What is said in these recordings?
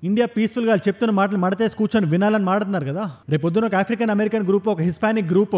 India peaceful గా చెప్తున్న మాటలు మడతేసి కూర్చొని వినాలని మాడుతున్నారు కదా. రేపు పొద్దున ఒక ఆఫ్రికన్ అమెరికన్ గ్రూప్, ఒక హిస్పానిక్ గ్రూప్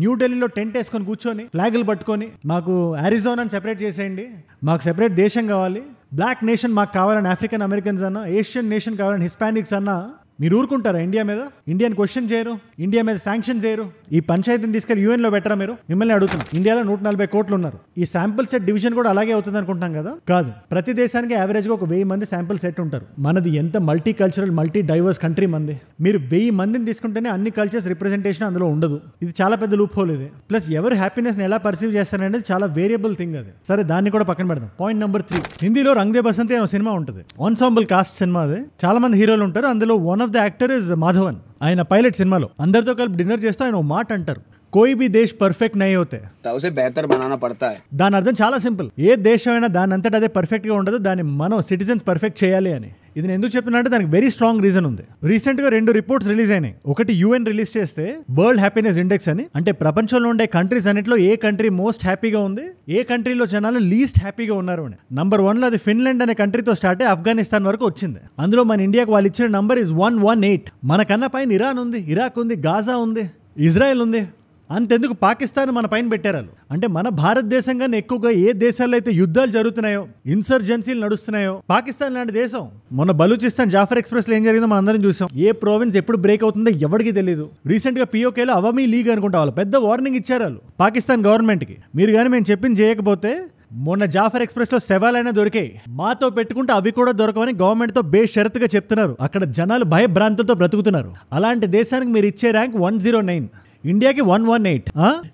న్యూఢిల్లీలో టెంట్ వేసుకొని కూర్చొని ఫ్లాగులు పట్టుకొని మాకు అరిజోనాని సెపరేట్ చేసేయండి, మాకు సెపరేట్ దేశం కావాలి, బ్లాక్ నేషన్ మాకు కావాలని ఆఫ్రికన్ అమెరికన్స్ అన్నా, ఏషియన్ నేషన్ కావాలని హిస్పానిక్స్ అన్నా మీరు ఊరుకుంటారా? ఇండియా మీద ఇండియాని క్వశ్చన్ చేయరు, ఇండియా మీద శాంక్షన్ చేయరు, ఈ పంచాయతీని తీసుకెళ్లి యూఎన్ లో పెట్టరా? మీరు మిమ్మల్ని అడుగుతున్నారు. ఇండియాలో 140 కోట్లు ఉన్నారు. ఈ శాంపుల్ సెట్ డివిజన్ కూడా అలాగే అవుతుంది అనుకుంటాం కదా. కాదు, ప్రతి దేశానికి యావరేజ్ గా ఒక 1000 మంది శాంపుల్ సెట్ ఉంటారు. మనది ఎంత multi cultural multi divorce country మంది. మీరు 1000 మందిని తీసుకుంటేనే అన్ని కల్చర్స్ రిప్రజెంటేషన్ అందులో ఉండదు. ఇది చాలా పెద్ద లూప్ హోల్ ఇది. ప్లస్ ఎవరు హ్యాపీనెస్ ని ఎలా పర్సీవ్ చేస్తారనేది చాలా వేరియబుల్ థింగ్ అది. సరే, దాన్ని కూడా పక్కన పెడదాం. పాయింట్ నెంబర్ 3, హిందీలో రంగ్ దే బసంతి అనే సినిమా ఉంటుంది. ఆన్సాంబుల్ కాస్ట్ సినిమా అది. చాలా మంది హీరోలు ఉంటారు. అందులో one of the actor Madhavan. ఆయన పైలట్ సినిమాలో అందరితో కలిపి డిన్నర్ చేస్తూ ఆయన మాట అంటారు, కోయి భీ దేశ్ పర్ఫెక్ట్ నహీ హోతే, ఉసే బెహతర్ బనానా పడతా హై. దాని అర్థం చాలా సింపుల్. ఏ దేశం అయినా దాని అంతటా అదే పర్ఫెక్ట్ గా ఉండదు, దాన్ని మనం సిటిజన్స్ పర్ఫెక్ట్ చేయాలి అని. ఇది నేను ఎందుకు చెప్పినంటే దానికి వెరీ స్ట్రాంగ్ రీజన్ ఉంది. రీసెంట్ గా 2 రిపోర్ట్స్ రిలీజ్ అయినాయి. ఒకటి యుఎన్ రిలీజ్ చేస్తే వరల్డ్ హ్యాపీనెస్ ఇండెక్స్ అని, అంటే ప్రపంచంలో ఉండే కంట్రీస్ అన్నిట్లో ఏ కంట్రీ మోస్ట్ హ్యాపీగా ఉంది, ఏ కంట్రీలో జనాలు లీస్ట్ హ్యాపీగా ఉన్నారు అని. నంబర్ 1 లో అది ఫిన్లాండ్ అనే కంట్రీతో స్టార్ట్ అయ్యి ఆఫ్ఘనిస్తాన్ వరకు వచ్చింది. అందులో మన ఇండియాకి వాళ్ళు ఇచ్చిన నంబర్ ఇస్ 118. మనకన్నా పైన ఇరాన్ ఉంది, ఇరాక్ ఉంది, గాజా ఉంది, ఇజ్రాయెల్ ఉంది. అంతెందుకు పాకిస్తాన్ మన పైన పెట్టారు. అంటే మన భారతదేశంగానే ఎక్కువగా ఏ దేశాల్లో అయితే యుద్ధాలు జరుగుతున్నాయో, ఇన్సర్జెన్సీలు నడుస్తున్నాయో, పాకిస్తాన్ లాంటి దేశం. మొన్న బలూచిస్తాన్ జాఫర్ ఎక్స్ప్రెస్ లో ఏం జరిగిందో మనం అందరం చూసాం. ఏ ప్రావిన్స్ ఎప్పుడు బ్రేక్ అవుతుందో ఎవరికి తెలియదు. రీసెంట్ గా పిఓకేలో అవమీ లీగ్ అనుకుంటా వాళ్ళు పెద్ద వార్నింగ్ ఇచ్చారు వాళ్ళు పాకిస్తాన్ గవర్నమెంట్ కి. మీరు కానీ మేము చెప్పింది చేయకపోతే మొన్న జాఫర్ ఎక్స్ప్రెస్ లో శవాలైనా దొరికాయి, మాతో పెట్టుకుంటే అవి కూడా దొరకవని గవర్నమెంట్ తో బేషరతుగా చెప్తున్నారు. అక్కడ జనాలు భయభ్రాంతులతో బ్రతుకుతున్నారు. అలాంటి దేశానికి మీరు ఇచ్చే ర్యాంక్ 109, ఇండియాకి 118.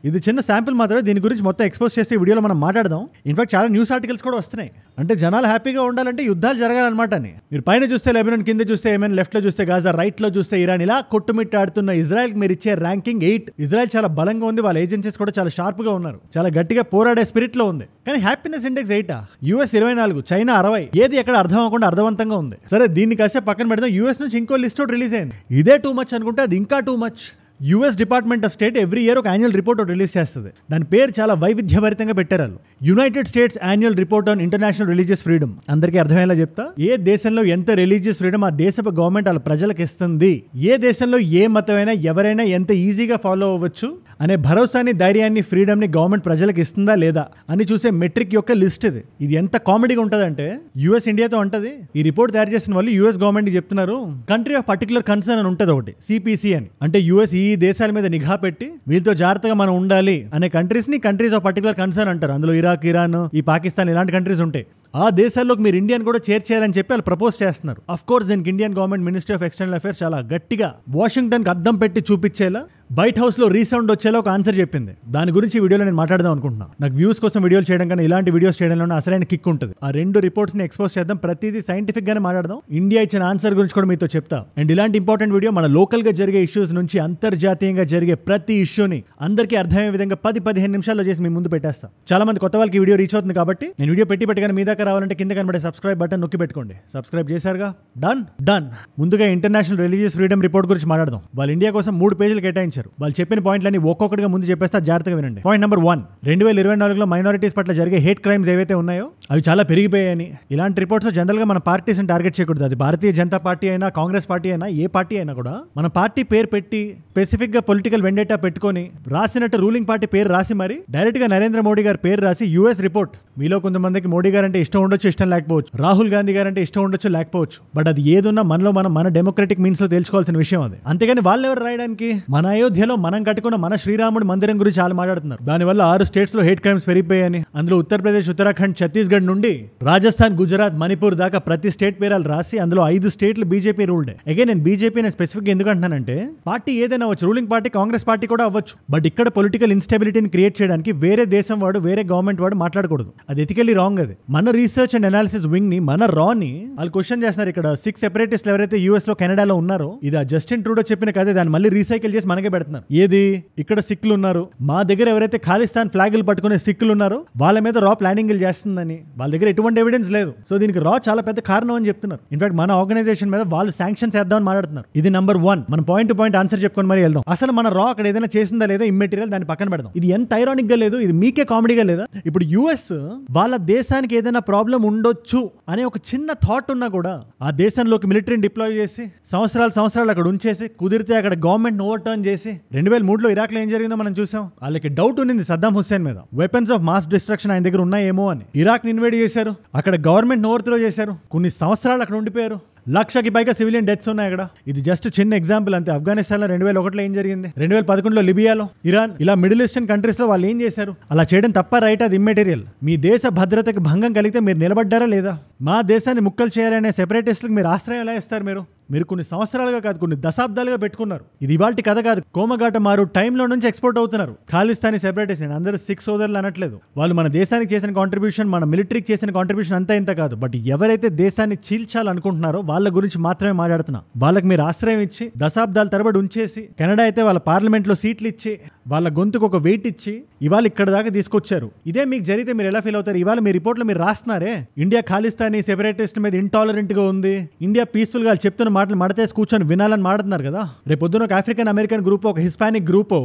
ఇది చిన్న శాంపిల్ మాత్రమే. దీని గురించి మొత్తం ఎక్స్పోజ్ చేసే వీడియోలో మనం మాట్లాడదాం. ఇన్ఫాక్ట్ చాలా న్యూస్ ఆర్టికల్స్ కూడా వస్తున్నాయి. అంటే జనాలు హ్యాపీగా ఉండాలంటే యుద్ధాలు జరగాలన్నమాట అని. మీరు పైన చూస్తే లెబనాన్, కింద చూస్తే ఏమైనా, లెఫ్ట్ లో చూస్తే గాజా, రైట్ లో చూస్తే ఇరాన్. ఇలా కొట్టుమిట్టాడుతున్న ఇజ్రాయెల్ కి మీరు ఇచ్చే ర్యాంకింగ్ 8. ఇజ్రాయెల్ చాలా బలంగా ఉంది, వాళ్ళ ఏజెన్సీస్ కూడా చాలా షార్ప్ గా ఉన్నారు, చాలా గట్టిగా పోరాడే స్పిరిట్ లో ఉంది. కానీ హ్యాపీనెస్ ఇండెక్స్ 8, యుఎస్ 24, చైనా 60. ఏది ఎక్కడ అర్థం అవ్వకుండా అర్థవంతంగా ఉంది. సరే, దీన్ని కాసేపు పక్కన పెడదాం. యుఎస్ నుంచి ఇంకో లిస్ట్ రిలీజ్ అయింది. ఇదే టూ మచ్ అనుకుంటే అది ఇంకా too much. US department of state every year ఒక యాన్యువల్ రిపోర్ట్ రిలీజ్ చేస్తుంది. దాని పేరు చాలా వైవిధ్యభరితంగా పెట్టారు. United states annual report on international religious freedom. అందరికీ అర్థమయ్యేలా చెప్తా. ఏ దేశంలో ఎంత రిలీజియస్ ఫ్రీడమ్ ఆ దేశపు గవర్నమెంట్ వాళ్ళ ప్రజలకు ఇస్తుంది, ఏ దేశంలో ఏ మతమైనా ఎవరైనా ఎంత ఈజీగా ఫాలో అవ్వచ్చు అనే భరోసాని, ధైర్యాన్ని, ఫ్రీడమ్ ని గవర్నమెంట్ ప్రజలకు ఇస్తుందా లేదా అని చూసే మెట్రిక్ యొక్క లిస్ట్ ఇది. ఇది ఎంత కామెడీగా ఉంటుందంటే యుఎస్ ఇండియాతో ఉంటది. ఈ రిపోర్ట్ తయారు చేసిన వాళ్ళు యుఎస్ గవర్నమెంట్ చెప్తున్నారు, కంట్రీ ఆఫ్ పర్టికులర్ కన్సర్న్ అని ఉంటుంది ఒకటి, సిపిసి అని. అంటే యుఎస్ ఈ దేశాల మీద నిఘా పెట్టి వీళ్ళతో జాగ్రత్తగా మనం ఉండాలి అనే కంట్రీస్ ని కంట్రీస్ ఆఫ్ పర్టికులర్ కన్సర్న్ అంటారు. అందులో ఇరాక్, ఇరాన్, ఈ పాకిస్తాన్ ఇలాంటి కంట్రీస్ ఉంటాయి. ఆ దేశాల్లోకి మీరు ఇండియన్ కూడా చేర్చేయాలని చెప్పి వాళ్ళు ప్రపోజ్ చేస్తున్నారు. అఫ్ కోర్స్ దీనికి Indian government ministry of external affairs చాలా గట్టిగా వాషింగ్టన్ కి అద్దం పెట్టి చూపించేలా, వైట్ హౌస్ లో రీసౌండ్ వచ్చేలా ఒక ఆన్సర్ చెప్పింది. దాని గురించి వీడియోలో నేను మాట్లాడదాం అనుకుంటున్నాను. నాకు వ్యూస్ కోసం వీడియోలు చేయడం కన్నా ఇలాంటి వీడియోస్ చేయడంలో అసలైన కిక్ ఉంటుంది. ఆ 2 రిపోర్ట్స్ ని ఎక్స్పోజ్ చేద్దాం, ప్రతిదీ సైంటిఫిక్ గానే మాట్లాడదాం. ఇండియా ఇచ్చిన ఆన్సర్ గురించి కూడా మీతో చెప్తా. అండ్ ఇలాంటి ఇంపార్టెంట్ వీడియో మన లోకల్ గా జరిగే ఇష్యూస్ నుంచి అంతర్జాతీయంగా జరిగే ప్రతి ఇష్యూని అందరికీ అర్థమయ్యే విధంగా 10-15 నిమిషాల్లో చేసి మీ ముందు పెట్టేస్తాం. చాలా మంది కొత్త వాళ్ళకి వీడియో రీచ్ అవుతుంది కాబట్టి నేను వీడియో పెట్టగానే మీ దాకా రావాలంటే కింద కనబడే సబ్స్క్రైబ్ బటన్ నొక్కి పెట్టుకోండి. సబ్స్క్రైబ్ చేశారుగా, డన్. ముందుగా ఇంటర్నేషనల్ రిలీజియస్ ఫ్రీడమ్ రిపోర్ట్ గురించి మాట్లాడదాం. వాళ్ళు ఇండియా కోసం 3 పేజీలు కేటాయించారు. వాళ్ళు చెప్పిన పాయింట్లన్నీ ఒక్కొక్కటిగా ముందు చెప్పేస్తా, జాగ్రత్తగా వినండి. పాయింట్ నెంబర్ 1, 2024లో మైనారిటీస్ పట్ల జరిగే హేట్ క్రైమ్స్ ఏవైతే ఉన్నాయో అవి చాలా పెరిగిపోయాయని. ఇలాంటి రిపోర్ట్స్ జనరల్ గా మన పార్టీస్ టార్గెట్ చేయకూడదు. అది భారతీయ జనతా పార్టీ అయినా, కాంగ్రెస్ పార్టీ అయినా, ఏ పార్టీ అయినా కూడా మన పార్టీ పేరు పెట్టి స్పెసిఫిక్ గా పొలిటికల్ వెండేటా పెట్టుకొని రాసినట్టు రూలింగ్ పార్టీ పేరు రాసి మరి డైరెక్ట్ గా నరేంద్ర మోడీ గారి పేరు రాసి యుఎస్ రిపోర్ట్. మీలో కొంతమందికి మోడీ గారు అంటే ఇష్టం ఉండొచ్చు, ఇష్టం లేకపోవచ్చు. రాహుల్ గాంధీ గారు అంటే ఇష్టం ఉండొచ్చు, లేకపోవచ్చు. బట్ అది ఏదున్నా మనలో మన డెమోక్రటిక్ మీన్స్ లో తెలుసుకోవాల్సిన విషయం అది. అంతేగాని వాళ్ళు ఎవరు రాయడానికి? మన అయోధ్యలో మనం కట్టుకున్న మన శ్రీరాముడి మందిరం గురించి చాలా మాట్లాడుతున్నారు. దానివల్ల 6 స్టేట్స్ లో హేట్ క్రైమ్స్ పెరిగిపోయాయని. అందులో ఉత్తరప్రదేశ్, ఉత్తరాఖండ్, ఛత్తీస్గఢ్ నుండి రాజస్థాన్, గుజరాత్, మణిపూర్ దాకా ప్రతి స్టేట్ పేరాలు రాసి అందులో 5 స్టేట్లు బీజేపీ రూల్డ్. అగైన్ నేను బీజేపీ స్పెసిఫిక్ ఎందుకు అంటున్నానంటే పార్టీ ఏదైనా అవ్వచ్చు, రూలింగ్ పార్టీ కాంగ్రెస్ పార్టీ కూడా అవ్వచ్చు. బట్ ఇక్కడ పొలిటికల్ ఇన్స్టెబిలిటీని క్రియేట్ చేయడానికి వేరే దేశం వాడు, వేరే గవర్నమెంట్ వాడు మాట్లాడకూడదు. అది ఎథికల్లీ రాంగ్. అది మన రీసెర్చ్ అండ్ అనాలిసిస్ వింగ్ ని, మన రా ని వాళ్ళు క్వశ్చన్ చేస్తున్నారు. ఇక్కడ 6 సెపరేటిస్టులు ఎవరైతే యూఎస్ లో, కెనడాలో ఉన్నారో, ఇది జస్టిన్ ట్రూడో చెప్పిన కదే, దాన్ని మళ్ళీ రీసైకిల్ చేసి మనకే పెడుతున్నారు. ఏది ఇక్కడ సిక్కులు ఉన్నారు, మా దగ్గర ఎవరైతే ఖాళిస్తాన్ ఫ్లాగులు పట్టుకునే సిక్కులు ఉన్నారో వాళ్ళ మీద రా ప్లానింగ్ చేస్తుందని. వాళ్ళ దగ్గర ఎటువంటి ఎవిడెన్స్ లేదు. సో దీనికి రా చాలా పెద్ద కారణం అని చెప్తున్నారు. ఇన్ఫాక్ట్ మన ఆర్గనైజేషన్ మీద వాళ్ళు శాంక్షన్స్ వేద్దామని మాట్లాడుతున్నారు. ఇది నంబర్ 1. మనం పాయింట్ టు పాయింట్ ఆన్సర్ చెప్పుకొని మరి వెళ్దాం. అసలు మన రా అక్కడ ఏదైనా చేసిందా లేదా ఇమ్మెటీరియల్ దాన్ని పక్కన పెడదాం. ఇది ఎంత ఐరానిక్ గా లేదు, ఇది మీకే కామెడీగా లేదా? ఇప్పుడు యుఎస్ వాళ్ళ దేశానికి ఏదైనా ప్రాబ్లం ఉండొచ్చు అనే ఒక చిన్న థాట్ ఉన్నా కూడా ఆ దేశంలోకి మిలిటరీని డిప్లాయ్ చేసి సంవత్సరాలు అక్కడ ఉంచేసి కుదిరితే అక్కడ గవర్నమెంట్ ఓవర్ టర్న్ చేసి 2003లో ఇరాక్ లో ఏం జరిగిందో మనం చూసాం. వాళ్ళకి డౌట్ ఉంది సద్దాం హుస్సేన్ మీద, వెపన్స్ ఆఫ్ మాస్ డిస్ట్రక్షన్ ఆయన దగ్గర ఉన్నాయేమో అని. ఇరాక్ ని ఇన్వైడ్ చేశారు, అక్కడ గవర్నమెంట్ ఓవర్ త్రో చేశారు, కొన్ని సంవత్సరాలు అక్కడ ఉండిపోయారు. 1,00,000కి పైగా సివిలియన్ డెత్స్ ఉన్నాయి అక్కడ. ఇది జస్ట్ చిన్న ఎగ్జాంపుల్ అంతే. ఆఫ్ఘనిస్తాన్ లో 2001లో ఏం జరిగింది, 2011లో లిబియాలో, ఇరాన్, ఇలా మిడిల్ ఈస్టర్న్ కంట్రీస్ లో వాళ్ళు ఏం చేశారు? అలా చేయడం తప్ప రైట్? అది ఇమ్మెటీరియల్. మీ దేశ భద్రతకు భంగం కలిగితే మీరు నిలబడ్డారా లేదా? మా దేశాన్ని ముక్కలు చేయాలనే సెపరేటిస్టులకు మీరు ఆశ్రయం ఎలా ఇస్తారు? మీరు కొన్ని సంవత్సరాలుగా కాదు, కొన్ని దశాబ్దాలుగా పెట్టుకున్నారు. ఇది ఇవాల్టి కథ కాదు. కోమగాట మారు టైంలో నుంచి ఎక్స్పోర్ట్ అవుతున్నారు ఖాళిస్తానీ సెపరేటిస్ట్. నేను అందరూ సిక్ సోదరులు అనట్లేదు. వాళ్ళు మన దేశానికి చేసిన కాంట్రిబ్యూషన్, మన మిలిటరీకి చేసిన కాంట్రిబ్యూషన్ అంతా ఇంత కాదు. బట్ ఎవరైతే దేశాన్ని చీల్చాలనుకుంటున్నారో వాళ్ళ గురించి మాత్రమే మాట్లాడుతున్నా. వాళ్ళకి మీరు ఆశ్రయం ఇచ్చి దశాబ్దాల తరబడి ఉంచేసి, కెనడా అయితే వాళ్ళ పార్లమెంట్ లో సీట్లు ఇచ్చి, వాళ్ళ గొంతుకు ఒక వెయిట్ ఇచ్చి ఇవాళ ఇక్కడ దాకా తీసుకొచ్చారు. ఇదే మీకు జరిగితే మీరు ఎలా ఫీల్ అవుతారు? ఇవాళ మీ రిపోర్ట్లో మీరు రాస్తున్నారే ఇండియా ఖాళిస్తానీ సెపరేటిస్ట్ మీద ఇంటాలరెంట్ గా ఉంది, ఇండియా పీస్ఫుల్ గా చెప్తున్న మాటలు మడతేసి కూర్చొని వినాలని మాట్లాడుతున్నారు కదా. రేపు పొద్దున ఒక ఆఫ్రికన్ అమెరికన్ గ్రూప్, ఒక హిస్పానిక్ గ్రూప్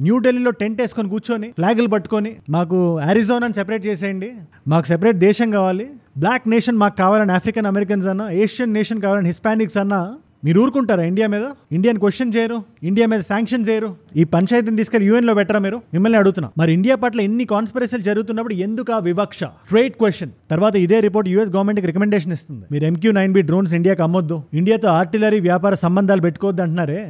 న్యూఢిల్లీలో టెంట్ వేసుకొని కూర్చొని ఫ్లాగులు పట్టుకొని మాకు అరిజోనాని సెపరేట్ చేసేయండి, మాకు సెపరేట్ దేశం కావాలి, బ్లాక్ నేషన్ మాకు కావాలని ఆఫ్రికన్ అమెరికన్స్ అన్నా, ఏషియన్ నేషన్ కావాలని హిస్పానిక్స్ అన్నా మీరు ఊరుకుంటారా? ఇండియా మీద ఇండియాని క్వశ్చన్ చేయరు, ఇండియా మీద శాంక్షన్ చేయరు, ఈ పంచాయతీని తీసుకెళ్లి యూఎన్ లో పెట్టరా? మీరు మిమ్మల్ని అడుగుతున్నా. మరి ఇండియా పట్ల ఎన్ని కాన్స్పిరసీలు జరుగుతున్నప్పుడు ఎందుకు ఆ వివక్ష? Straight question. తర్వాత ఇదే రిపోర్ట్ యూఎస్ గవర్నమెంట్ కి రికమెండేషన్ ఇస్తుంది, మీరు MQ-9B డ్రోన్స్ ఇండియాకి అమ్మొద్దు, ఇండియాతో ఆర్టిలరీ వ్యాపార సంబంధాలు పెట్టుకోవద్దు అంటున్నారే.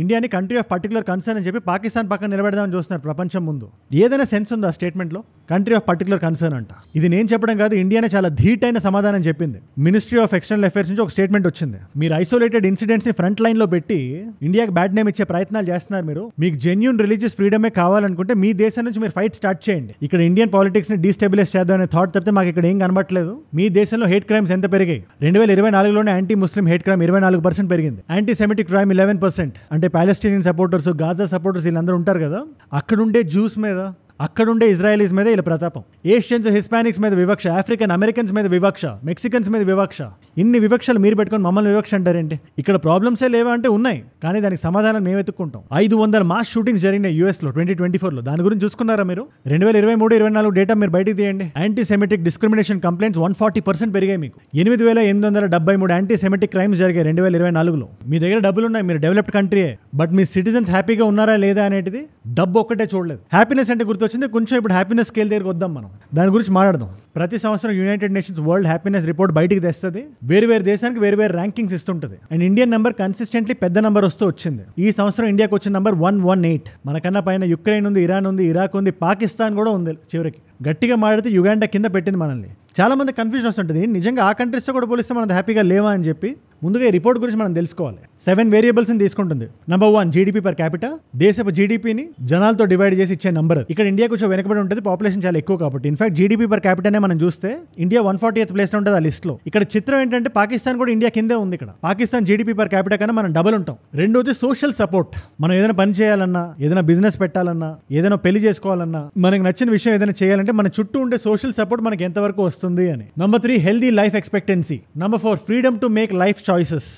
ఇండియాని కంట్రీ ఆఫ్ పర్టికులర్ కన్సర్న్ అని చెప్పి పాకిస్తాన్ పక్కన నిలబెడదామని చూస్తున్నారు ప్రపంచం ముందు. ఏదైనా సెన్స్ ఉందా స్టేట్మెంట్లో? కంట్రీ ఆఫ్ పర్టికులర్ కన్సర్న్ అంట. ఇది నేను చెప్పడం కాదు, ఇండియానే చాలా ధీటైన సమాధానం చెప్పింది. మినిస్ట్రీ ఆఫ్ ఎక్స్టర్నల్ అఫైర్స్ నుంచి ఒక స్టేట్మెంట్ వచ్చింది. మీరు ఐసోలేటెడ్ ఇన్సిడెంట్స్ ని ఫ్రంట్ లైన్ లో పెట్టి ఇండియాకి బ్యాడ్ నేమ్ ఇచ్చే ప్రయత్నాలు చేస్తున్నారు. మీకు జెన్యూన్ రిలీజియస్ ఫ్రీడమే కావాలనుకుంటే మీ దేశం నుంచి మీరు ఫైట్ స్టార్ట్ చేయండి. ఇక్కడ ఇండియన్ పాలిటిక్స్ ని డీస్టెబిలైజ్ చేద్దాం అనే థాట్ తప్పితే మాకు ఇక్కడ ఏం కనబట్లేదు. మీ దేశంలో హేట్ క్రైమ్స్ ఎంత పెరిగాయి? 2024లోనే యాంటీ ముస్లిం హేట్ క్రైమ్ 24% పెరిగింది, యాంటీ సెమిటిక్ క్రైమ్ 11%. అంటే పాలెస్టీనియన్ సపోర్టర్స్, గాజా సపోర్టర్స్ వీళ్ళందరూ ఉంటారు కదా, అక్కడుండే జ్యూస్ మీద, అక్కడుండే ఇజ్రాయలీస్ మీద ఇలా ప్రతాపం. ఏషియన్స్, హిస్పానిక్స్ మీద వివక్ష, ఆఫ్రికన్ అమెరికన్స్ మీద వివక్ష, మెక్సికన్స్ మీద వివక్ష. ఇన్ని వివక్షలు మీరు పెట్టుకొని మమ్మల్ని వివక్ష అంటారేంటి? ఇక్కడ ప్రాబ్లమ్సే లేవా అంటే ఉన్నాయి, కానీ దానికి సమాధానం మేము వెతుక్కుంటాం. 500 మాస్ షూటింగ్స్ జరిగినాయి US లో 2024లో. దాని గురించి చూసుకున్నారా మీరు? 2023-24 డేటా మీరు బయటికి తీయండి. యాంటీ సెమిటిక్ డిస్క్రిమినేషన్ కంప్లైంట్స్ 140% పెరిగాయి. మీకు 8,873 యాంటీ సెమిటిక్ క్రైమ్స్ జరిగాయి 2024లో. మీ దగ్గర డబ్బులు ఉన్నాయి, మీరు డెవలప్డ్ కంట్రీయే, బట్ మీ సిటిజన్స్ హ్యాపీగా ఉన్నారా లేదా అనేది డబ్బు ఒక్కటే చూడలేదు. హ్యాపీనెస్ అంటే గుర్తొచ్చింది కొంచెం. ఇప్పుడు హ్యాపీనెస్ స్కేల్ దగ్గరికి వద్దాం, మనం దాని గురించి మాట్లాడదాం. ప్రతి సంవత్సరం United Nations World Happiness Report బయటికి తెస్తుంది. వేరు దేశానికి వేరు ర్యాంకింగ్స్ ఇస్తుంటది. అండ్ ఇండియన్ నెంబర్ కన్సిస్టెంట్లీ పెద్ద నెంబర్ వస్తూ వచ్చింది. ఈ సంవత్సరం ఇండియాకి వచ్చిన నెంబర్ 118. మనకన్నా పైన యుక్రెయిన్ ఉంది, ఇరాన్ ఉంది, ఇరాక్ ఉంది, పాకిస్తాన్ కూడా ఉంది. చివరికి గట్టిగా మాడితే యుగాండా కింద పెట్టింది మనల్ని. చాలా మంది కన్ఫ్యూజన్ వస్తుంటుంది, నిజంగా ఆ కంట్రీస్తో కూడా పోలిస్తే మనం హ్యాపీగా లేవా అని చెప్పి. ముందుగా ఈ రిపోర్ట్ గురించి మనం తెలుసుకోవాలి. 7 వేరియబుల్స్ తీసుకుంటుంది. నంబర్ 1 జీడిపి పర్ క్యాపిటా, దేశపు జీడిపిని జనాలతో డివైడ్ చేసి ఇచ్చే నంబర్. ఇక్కడ ఇండియా కొంచెం వెనకబడి ఉంటుంది, పాపులేషన్ చాలా ఎక్కువ కాబట్టి. ఇన్ఫాక్ట్ జీడిపి పర్ క్యాపిటానే మనం చూస్తే ఇండియా 140th ప్లేస్ లో ఉంటుంది ఆ లిస్ట్ లో. ఇక్కడ చిత్రం ఏంటంటే పాకిస్తాన్ కూడా ఇండియా కిందే ఉంది. ఇక్కడ పాకిస్తాన్ జీడిపి పర్ క్యాపిటా కన్నా మనం డబుల్ ఉంటాం. రెండోది సోషల్ సపోర్ట్. మనం ఏదైనా పని చేయాలన్నా, ఏదైనా బిజినెస్ పెట్టాలన్నా, ఏదైనా పెళ్లి చేసుకోవాలన్నా, మనకు నచ్చిన విషయం ఏదైనా చేయాలంటే మన చుట్టూ ఉండే సోషల్ సపోర్ట్ మనకి ఎంతవరకు వస్తుంది అని. Number 3 healthy life expectancy. Number 4 freedom to make life choices,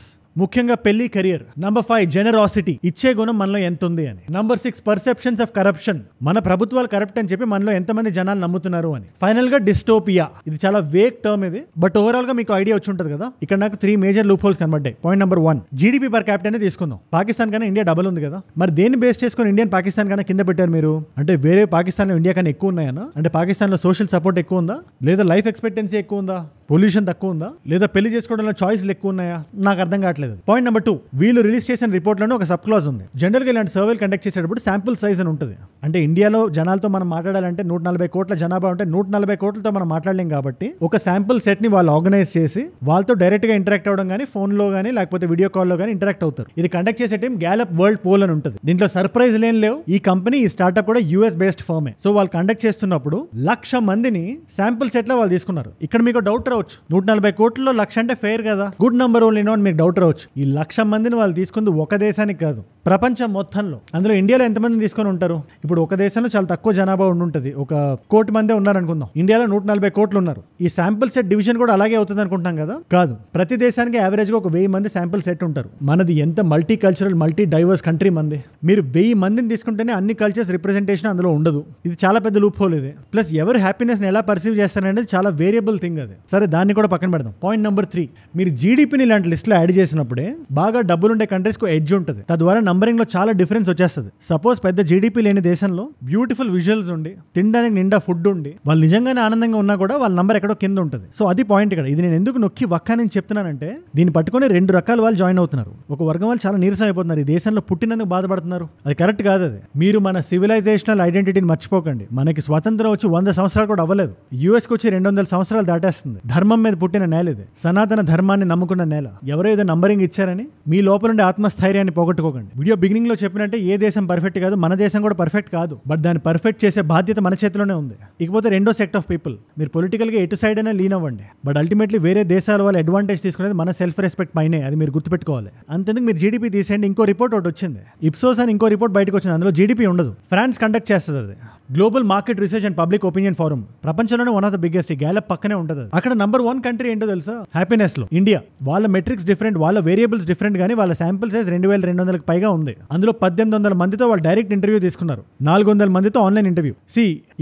ముఖ్యంగా పెళ్లి, కెరియర్. నంబర్ 5 జెనరాసిటీ, ఇచ్చే గుణం మనలో ఎంత ఉంది అని. నంబర్ 6 పర్సెప్షన్స్ ఆఫ్ కరప్షన్, మన ప్రభుత్వాలు కరప్ట్ అని చెప్పి మనలో ఎంతమంది జనాలు నమ్ముతున్నారు అని. ఫైనల్ గా డిస్టోపియా. ఇది చాలా వేగ్ టర్మ్ ఇది, బట్ ఓవరాల్ గా మీకు ఐడియా వచ్చి ఉంటుంది కదా. ఇక్కడ నాకు 3 మేజర్ లూప్ హోల్స్ కనబడ్డాయి. Point number 1 GDP per capita తీసుకుందాం. పాకిస్తాన్ కన్నా ఇండియా డబుల్ ఉంది కదా, మరి దేన్ని బేస్ చేసుకుని ఇండియన్ పాకిస్తాన్ కన్నా కింద పెట్టారు మీరు? అంటే వేరే పాకిస్తాన్ లో ఇండియా కన్నా ఎక్కువ ఉన్నాయన్నా? అంటే పాకిస్తాన్ లో సోషల్ సపోర్ట్ ఎక్కువ ఉందా, లేదా లైఫ్ ఎక్స్పెక్టెన్సీ ఎక్కువ ఉందా, పొల్యూషన్ తక్కువ ఉందా, లేదా పెళ్లి చేసుకోవడంలో చాయిస్లు ఎక్కువ ఉన్నాయా? నాకు అర్థం కావట్లేదు. పాయింట్ నెంబర్ 2 వీళ్ళు రిలీజ్ చేసిన రిపోర్ట్లోనే ఒక సబ్ క్లాజ్ ఉంది. జనరల్ గా ఇలాంటి సర్వేలు కండక్ట్ చేసేటప్పుడు శాంపుల్ సైజ్ అని ఉంటుంది. అంటే ఇండియాలో జనాలతో మనం మాట్లాడాలంటే 140 కోట్ల జనాభా ఉంటే 140 కోట్లతో మనం మాట్లాడలేం కాబట్టి ఒక శాంపుల్ సెట్ ని వాళ్ళు ఆర్గనైజ్ చేసి వాళ్ళతో డైరెక్ట్ గా ఇంటరాక్ట్ అవ్వడం కానీ, ఫోన్ లో కానీ, లేకపోతే వీడియో కాల్ లో కానీ ఇంటరాక్ట్ అవుతారు. ఇది కండక్ట్ చేసే టీం గ్యాలప్ వరల్డ్ పోల్ అని ఉంటుంది. దీంట్లో సర్ప్రైజ్ లేవు. ఈ కంపెనీ, ఈ స్టార్ట్అప్ కూడా US బేస్డ్ ఫర్మే. సో వాళ్ళు కండక్ట్ చేస్తున్నప్పుడు 1,00,000 మందిని శాంపుల్ సెట్ లో వాళ్ళు తీసుకున్నారు. ఇక్కడ మీకు డౌట్ రావచ్చు, 140 కోట్లలో 1,00,000 అంటే ఫెయిర్ కదా, గుడ్ నంబర్ ఓన్లీ నో అని మీకు డౌట్ రావచ్చు. ఈ 1,00,000 మందిని వాళ్ళు తీసుకుంది ఒక దేశానికి కాదు, ప్రపంచం మొత్తంలో. అందులో ఇండియాలో ఎంతమంది తీసుకొని ఉంటారు? ఇప్పుడు ఒక దేశంలో చాలా తక్కువ జనాభా ఉంటుంది, 1 కోటి మందే ఉన్నారు అనుకుందాం. ఇండియాలో 140 కోట్లు ఉన్నారు. ఈ శాంపుల్ సెట్ డివిజన్ కూడా అలాగే అవుతుంది అనుకుంటున్నాం కదా? కాదు. ప్రతి దేశానికి యావరేజ్ గా 1000 మంది శాంపుల్ సెట్ ఉంటారు. మనది ఎంత multi cultural multi divorce country మంది. మీరు 1000 మందిని తీసుకుంటేనే అన్ని కల్చర్స్ రిప్రజెంటేషన్ అందులో ఉండదు. ఇది చాలా పెద్ద లూప్ హోల్ ఇది. ప్లస్ ఎవరు హ్యాపీనెస్ ని ఎలా పర్సీవ్ చేస్తారనేది చాలా వేరియబుల్ థింగ్ అది. సరే, దాన్ని కూడా పక్కన పెడదాం. పాయింట్ నెంబర్ 3, మీరు జీడిపిని ఇలాంటి లిస్ట్ లో యాడ్ చేసినప్పుడే బాగా డబ్బులుండే కంట్రీస్ కు ఎడ్జ్ ఉంటుంది. తద్వారా నంబరింగ్ లో చాలా డిఫరెన్స్ వచ్చేస్తుంది. సపోజ్ పెద్ద జీడిపి లేని దేశంలో బ్యూటిఫుల్ విజువల్స్ ఉండి, తినడానికి నిండా ఫుడ్ ఉండి, వాళ్ళు నిజంగానే ఆనందంగా ఉన్నా కూడా వాళ్ళ నంబర్ ఎక్కడో కింద ఉంటుంది. సో అది పాయింట్ ఇక్కడ. ఇది నేను ఎందుకు నొక్కి వక్క నుంచి చెప్తున్నానంటే, దీన్ని పట్టుకొని 2 రకాల వాళ్ళు జాయిన్ అవుతున్నారు. ఒక వర్గం వాళ్ళు చాలా నీరసం అయిపోతున్నారు, ఈ దేశంలో పుట్టినందుకు బాధపడుతున్నారు. అది కరెక్ట్ కాదు. అది మీరు మన సివిలైజేషనల్ ఐడెంటిటీని మర్చిపోకండి. మనకి స్వాతంత్రం వచ్చి 100 సంవత్సరాలు కూడా అవ్వలేదు. యూఎస్కి వచ్చి 200 సంవత్సరాలు దాటేస్తుంది. ధర్మం మీద పుట్టిన నేల ఇది. సనాతన ధర్మాన్ని నమ్ముకున్న నేల. ఎవరో ఏదో నంబరింగ్ ఇచ్చారని మీ లోపల ఉండే ఆత్మస్థైర్యాన్ని పోగొట్టుకోకండి. వీడియో బిగినింగ్ లో చెప్పినట్టే ఏ దేశం పర్ఫెక్ట్ కాదు, మన దేశం కూడా పర్ఫెక్ట్ కాదు. బట్ దాన్ని పర్ఫెక్ట్ చేసే బాధ్యత మన చేతిలోనే ఉంది. ఇకపోతే రెండో సెక్ట్ ఆఫ్ పీపుల్, మీరు పొలిటికల్ గా ఎటు సైడ్ అయినా లీన్ అవ్వండి, బట్ అల్టిమేట్లీ వేరే దేశాల వాళ్ళు అడ్వాంటేజ్ తీసుకునేది మన సెల్ఫ్ రెస్పెక్ట్ పైనే. అది మీరు గుర్తుపెట్టుకోవాలి. అంతేందుకు మీరు జీడిపి తీసేయండి, ఇంకో రిపోర్ట్ ఒకటి వచ్చింది, ఇప్సోస్ అని ఇంకో రిపోర్ట్ బయటకు వచ్చింది. అందులో జీడిపి ఉండదు. ఫ్రాన్స్ కండక్ట్ చేస్తుంది అది. Global market research and public opinion forum, ప్రపంచంలోనే one of the biggest. Gallup పక్కనే ఉంటుంది. అక్కడ నంబర్ 1 కంట్రీ ఏంటో తెలుసా? హ్యాపీనెస్ లో ఇండియా. వాళ్ళ మెట్రిక్స్ డిఫరెంట్, వాళ్ళ వేరియబుల్స్ డిఫరెంట్, కానీ వాళ్ళ శాంపుల్ సైజ్ 2200కి పైగా ఉంది. అందులో 1800 మందితో వాళ్ళు డైరెక్ట్ ఇంటర్వ్యూ తీసుకున్నారు, 400 మందితో ఆన్లైన్ ఇంటర్వ్యూ.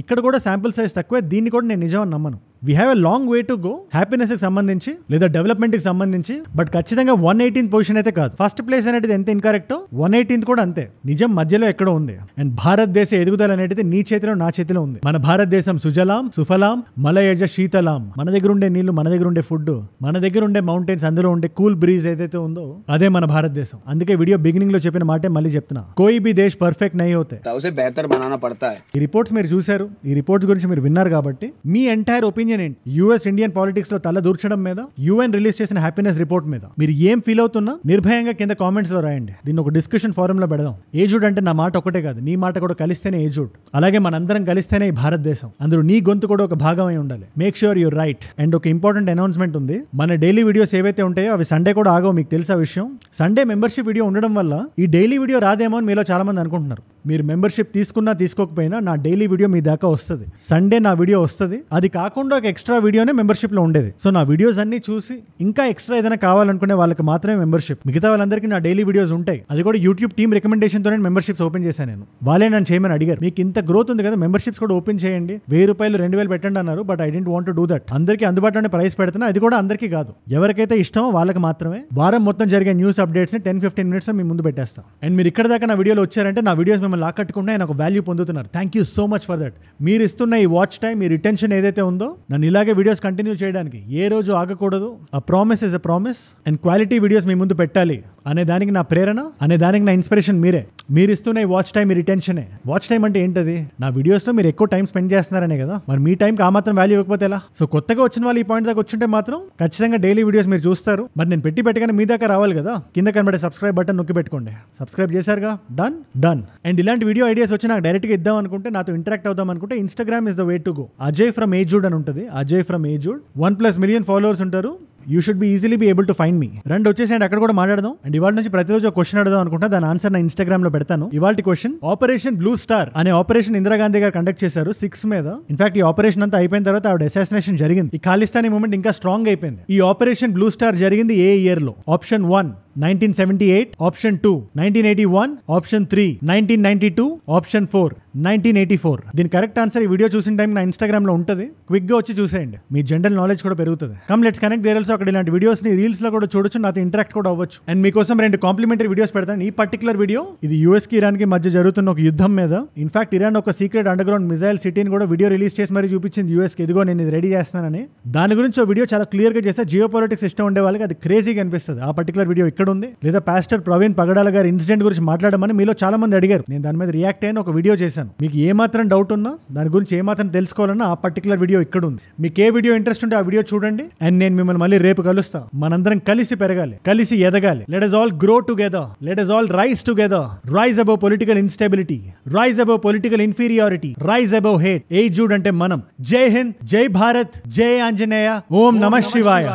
ఇక్కడ కూడా శాంపుల్ సైజ్ తక్కువే. దీన్ని కూడా నేను నిజమని నమ్మను. We have a long way to go happiness కి సంబంధించి లేదా డెవలప్మెంట్ కి సంబంధించి. బట్ ఖచ్చితంగా 118th పొజిషన్ అయితే కాదు. ఫస్ట్ ప్లేస్ అనేది ఎంత ఇన్కరెక్టో 118th కూడా అంతే. నిజం మధ్యలో ఎక్కడో ఉంది. అండ్ భారతదేశ ఎదుగుదల అనేది నీ చేతిలో నా చేతిలో ఉంది. మన భారతదేశం సుజలాం సుఫలాం మలయజ శీతలాం. మన దగ్గర ఉండే నీళ్లు, మన దగ్గర ఉండే ఫుడ్, మన దగ్గర ఉండే మౌంటైన్స్, అందులో ఉండే కూల్ బ్రీజ్ ఏదైతే ఉందో అదే మన భారతదేశం. అందుకే వీడియో బిగినింగ్ లో చెప్పిన మాటే మళ్ళీ చెప్తున్నా, కోయి బి దేశ్ పర్ఫెక్ట్ నహీ హోతే, ఉసే బెహతర్ బనానా పడతా హై. ఈ రిపోర్ట్స్ మీరు చూశారు, ఈ రిపోర్ట్స్ గురించి మీరు విన్నారు కాబట్టి మీ ఎంటైర్ ఒపీనియన్ ఏంటి? యూఎస్ ఇండియన్ పాలిటిక్స్ లో తల దూర్చడం మీద, యుఎన్ రిలీజ్ చేసిన హ్యాపీనెస్ రిపోర్ట్ మీద మీరు ఏం ఫీల్ అవుతున్నా నిర్భయంగా కింద కామెంట్స్ లో రాయండి. దీన్ని ఒక డిస్కషన్ ఫోరం లో పెడదాం. ఏజుడ్ అంటే నా మాట ఒకటే కాదు, నీ మాట కూడా కలిస్తేనే ఏజుడ్. అలాగే మనందరం కలిస్తేనే ఈ భారతదేశం. అందులో నీ గొంతు కూడా ఒక భాగం అయి ఉండాలి. Make sure you're right. And ఒక ఇంపార్టెంట్ అనౌన్స్మెంట్ ఉంది. మన డైలీ వీడియోస్ ఏవైతే ఉంటాయో అవి సండే కూడా ఆగవు. మీకు తెలుసా విషయం? సండే మెంబర్షిప్ వీడియో ఉండడం వల్ల ఈ డైలీ వీడియో రాదేమో అని మీలో చాలా మంది అనుకుంటున్నారు. మీరు మెంబర్షిప్ తీసుకున్నా తీసుకోకపోయినా నా డైలీ వీడియో మీ దాకా వస్తుంది. సండే నా వీడియో వస్తుంది. అది కాకుండా ఒక ఎక్స్ట్రా వీడియోనే మెంబర్షిప్ లో ఉండేది. సో నా వీడియోస్ అన్ని చూసి ఇంకా ఎక్స్ట్రా ఏదైనా కావాలనుకునే వాళ్ళకి మాత్రమే మెంబర్షిప్. మిగతా వాళ్ళందరికీ నా డైలీ వీడియోస్ ఉంటాయి. అది కూడా యూట్యూబ్ టీమ్ రికమెండేషన్ తోనే మెంబర్షిప్స్ ఓపెన్ చేశాను నేను. వాళ్ళే నన్ను చేయమని అడిగారు. మీకు ఇంత గ్రోత్ ఉంది కదా, మెంబర్షిప్స్ కూడా ఓపెన్ చేయండి, 1000 రూపాయలు 2000 పెట్టండి అన్నారు. But I don't want to do that. అందరికీ అందుబాటులోనే ప్రైస్ పెడుతున్నా. అది కూడా అందరికీ కాదు, ఎవరికైతే ఇష్టమో వాళ్ళకి మాత్రమే. వారం మొత్తం జరిగే న్యూస్ అప్డేట్స్ ని 10-15 మినిట్స్ మీ ముందు పెట్టేస్తాం. అండ్ మీరు ఇక్కడ దాకా నా వీడియోలో వచ్చారంటే నా వీడియోస్ మిమ్మల్ని లాక్కట్టుకుంటే నాకు వాల్యూ పొందుతున్నారు. Thank you so much for that. మీరు ఇస్తున్న ఈ వాచ్ టైం, మీ రిటెన్షన్ ఏదైతే ఉందో, నన్ను ఇలాగే వీడియోస్ కంటిన్యూ చేయడానికి ఏ రోజు ఆగకూడదు. ఆ promise is a promise. And quality videos మీ ముందు పెట్టాలి అనే దానికి నా ప్రేరణ, అనే దానికి నా ఇన్స్పిరేషన్ మీరే. మీరు ఇస్తున్న ఈ వాచ్ టైం, మీ రిటెన్షనే. వాచ్ టైం అంటే ఏంటది? నా వీడియోస్ లో మీరు ఎక్కువ టైం స్పెండ్ చేస్తున్నారనే కదా. మరి మీ టైంకి ఆ మాత్రం వాల్యూ ఇవ్వకపోతే ఎలా? సో కొత్తగా వచ్చిన వాళ్ళు ఈ పాయింట్ దాకా వచ్చుంటే మాత్రం ఖచ్చితంగా డైలీ వీడియోస్ మీరు చూస్తారు. మరి నేను పెట్టగానే మీ దాకా రావాలి కదా. కింద కనబడే సబ్స్క్రైబ్ బటన్ నొక్కి పెట్టుకోండి. సబ్స్క్రైబ్ చేశారుగా, డన్. అండ్ ఇలాంటి వీడియో ఐడియాస్ వచ్చి నాకు డైరెక్ట్ గా ఇద్దాం అనుకుంటే, నాతో ఇంటరాక్ట్ అవుదాం అనుకుంటే Instagram is the way to go. Ajay from ఏజుడ్ అని ఉంటుంది. అజయ్ ఫ్రమ్ ఏజుడ్. 1+ మిలియన్ ఫాలోవర్స్ ఉంటారు. You should be easily be able to find me. రెండు వచ్చేసేయండి, అక్కడ కూడా మాట్లాడదాం. అండ్ ఇవాళ నుంచి ప్రతిరోజు ఒక క్వశ్చన్ అడదాం అనుకుంటా. దాని ఆన్సర్ నా ఇన్స్టాగ్రామ్ లో పెడతాను. ఇవాళ క్వశ్చన్, ఆపరేషన్ బ్లూ స్టార్ అనే ఆపరేషన్ ఇందిరాగాంధీ గారు కండక్ట్ చేశారు 6 మీద. ఇన్ఫాక్ట్ ఈ ఆపరేషన్ అంతా అయిపోయిన తర్వాత ఆవిడ అసాసినేషన్ జరిగింది. ఈ ఖాళిస్తానీ మూవ్మెంట్ ఇంకా స్ట్రాంగ్ అయిపోయింది. ఈ ఆపరేషన్ బ్లూ స్టార్ జరిగింది ఏ ఇయర్ లో? Option 1 1978, option 2 1981, option 3 1992, option 4 1984. దీని కరెక్ట్ ఆన్సర్ ఈ వీడియో చూసిన టైం నా ఇన్స్టాగ్రామ్ లో ఉంటుంది. క్విక్ గా వచ్చి చూసేయండి, మీ జనరల్ నాలెడ్జ్ కూడా పెరుగుతుంది. Come let's connect. There also అక్కడ ఇలాంటి వీడియోస్ ని రీల్స్ లో కూడా చూడొచ్చు, నాతో ఇంటరాక్ట్ కూడా అవ్వచ్చు. అండ్ మీకోసం 2 కాంప్లిమెంటరీ వీడియోస్ పెడతాను. ఈ పర్టికులర్ వీడియో ఇది యూఎస్ కి ఇరాన్ కి మధ్య జరుగుతున్న ఒక యుద్ధం మీద. ఇన్ఫాక్ట్ ఇరాన్ ఒక సీక్రెట్ అండర్ గ్రౌండ్ మిజైల్ సిటీని కూడా వీడియో రిలీజ్ చేసి మరి చూపించింది యూఎస్ కి. ఇదిగో నేను ఇది రెడీ చేస్తానని. దాని గురించి ఒక వీడియో చాలా క్లియర్ గా చేస్తే జియో పాలిటిక్స్ ఇష్టం ఉండే వాళ్ళకి అది క్రేజీగా అనిపిస్తుంది. ఆ పర్టికులర్ వీడియో ఇక్కడ ఉంది. లేదా పాస్టర్ ప్రవీణ్ పగడాల గారి ఇన్సిడెంట్ గురించి మాట్లాడమని మీలో చాలా మంది అడిగారు. నేను దాని మీద రియాక్ట్ అయిన ఒక వీడియో చేశాను. మీకు ఏమాత్రం డౌట్ ఉన్నా, దాని గురించి ఏమాత్రం తెలుసుకోవాలన్నా ఆ పర్టికులర్ వీడియో ఇక్కడ ఉంది. మీకు ఏ వీడియో ఇంట్రెస్ట్ ఉంటే ఆ వీడియో చూడండి. అండ్ నేను మిమ్మల్ని మళ్ళీ రేపు కలుస్తా. మనందరం కలిసి పెరగాలి, కలిసి ఎదగాలి. Let us all grow together. Let us all rise together. Rise above political instability. Rise above political inferiority. Rise above hate. ఏజుడ్ అంటే మనం. జై హింద్, జై భారత్, జై ఆంజనేయ, ఓం నమః శివాయ.